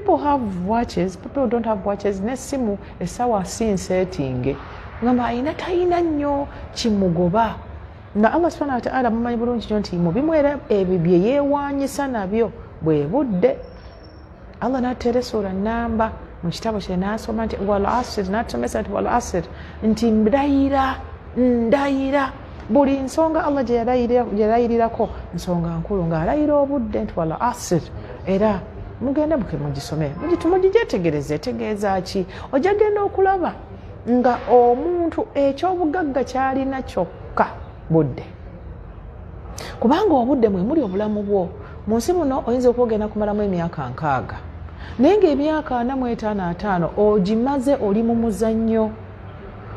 people have watches, people don't have watches. Nesimu esawa sin setting. Ngamba ayina tayina nnyo kimugoba. Na Allah subhanahu wa ta'ala mumanyi bulungi nti mu bimwera ebibye yeewanyisa nabyo bwe budde. Allah n'ateera essula nnamba mu kitabo kye n'asoma nti wal asr, n'atusomesa nti wal asr nti ndayira buli nsonga Allah gye yalayirirako nsonga nkulu ng'alayira obudde nti wal asr. Era mugende buke mugisome mugitegereze tegeeza ki ojja genda okulaba nga omuntu ekyobugagga kyalina kyokka budde, kubanga obudde mwe muli obulamu bwo. Mu nsi muno oyinza okwogenda kumalamu emyaka 6 naye ng'emyaka 45 ogimaze oli mu muzannyo,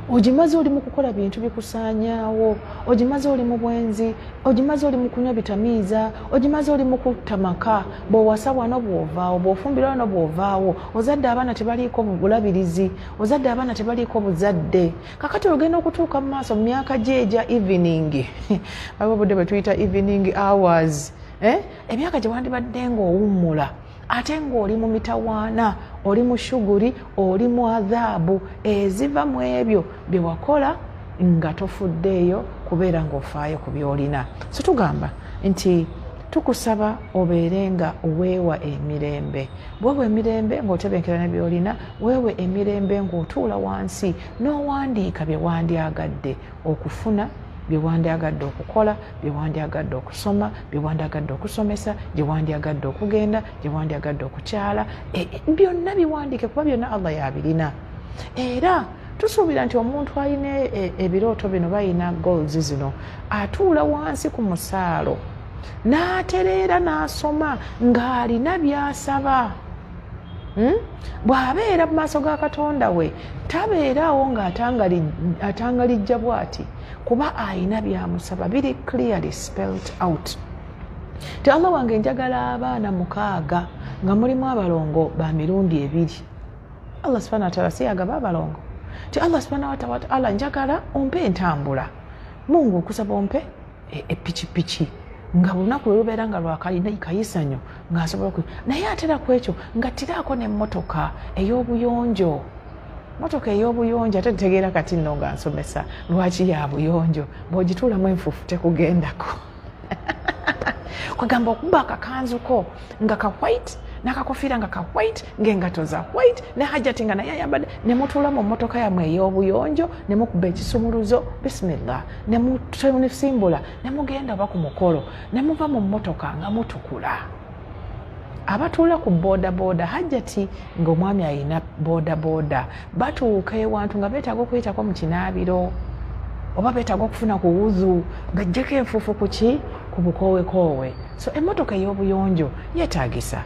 ogimaze oli mu kukola bintu bikusaanyaawo, ogimaze oli mu bwenzi, ogimaze oli mu kunywa bitamiiza, ogimaze oli mu kutta maka, bw'owasa wano bw'ovaawo, bw'ofumbira wano bw'ovaawo, ozadde abaana tebaliiko bulabirizi, ozadde abaana tebaliiko buzadde. Kakati ogenda okutuuka mu maaso mu myaka gye egya evening abobudde bwe tuyita evening hours, emyaka gye wandibadde ng'owummula ate ng'oli mu mitawaana, oli mu shuguri, oli mu adhaabu eziva mu ebyo bye wakola nga tofuddeeyo kubeera ng'ofaayo ku by'olina. So tugamba nti tukusaba obeere nga weewa emirembe. Bwewa emirembe ng'otebenkera ne by'olina, weewe emirembe ng'otuula wansi n'owandiika bye wandyagadde okufuna, bye wandyagadde okukola, bye wandyagadde okusoma, bye wandyagadde okusomesa, gye wandyagadde okugenda, gye wandyagadde okukyala, byonna biwandiike kuba byonna Allah yabirina. Era tusuubira nti omuntu alina ebirooto bino bayina goals zino atuula wansi ku musaalo n'atereera n'asoma ng'alina by'asaba. Bw'abeera mu maaso ga Katonda we tabeeraawo ng'atangalijja bw'ati, kuba ayina byamusaba biri clearly spelled out. Ti Allah wange njagala abaana 6 nga mulimu abalongo ba mirundi 2. Allah subhanahu wa ta'ala siyagaba abalongo. Ti Allah subhanahu wa ta'ala njagala ompe entambula. Mungu kusaba ompe eppikippiki nga lunaku lubeera nga lwakalina kayisanyo ng'asobola naye atera ku ekyo ngattiraako n'emmotoka ey'obuyonjo. Motoka ey'obuyonjo ate ntegeera kati nno nga nsomesa lwaki ya buyonjo, bw'ogituulamu enfuufu tekugendako. Kwegamba okuba akakanzuko nga ka white n'akakofiira nga ka white, ng'engato za white, ne Hajjat nga naye ayambadde, ne mutuula mu mmotoka yammwe ey'obuyonjo ne mukuba ekisumuluzo bismillah, ne musimbula ne mugenda oba ku mukolo ne muva mu mmotoka nga mutukula. Abatuula ku boda Hajjati ng'omwami ayina boda batuuka ewantu nga beetaaga okuyitako mu kinaabiro oba beetaaga okufuna ku wuzu ng'ajjeko enfuufu ku bukooweekoowe. So emmotoka ey'obuyonjo yeetaagisa.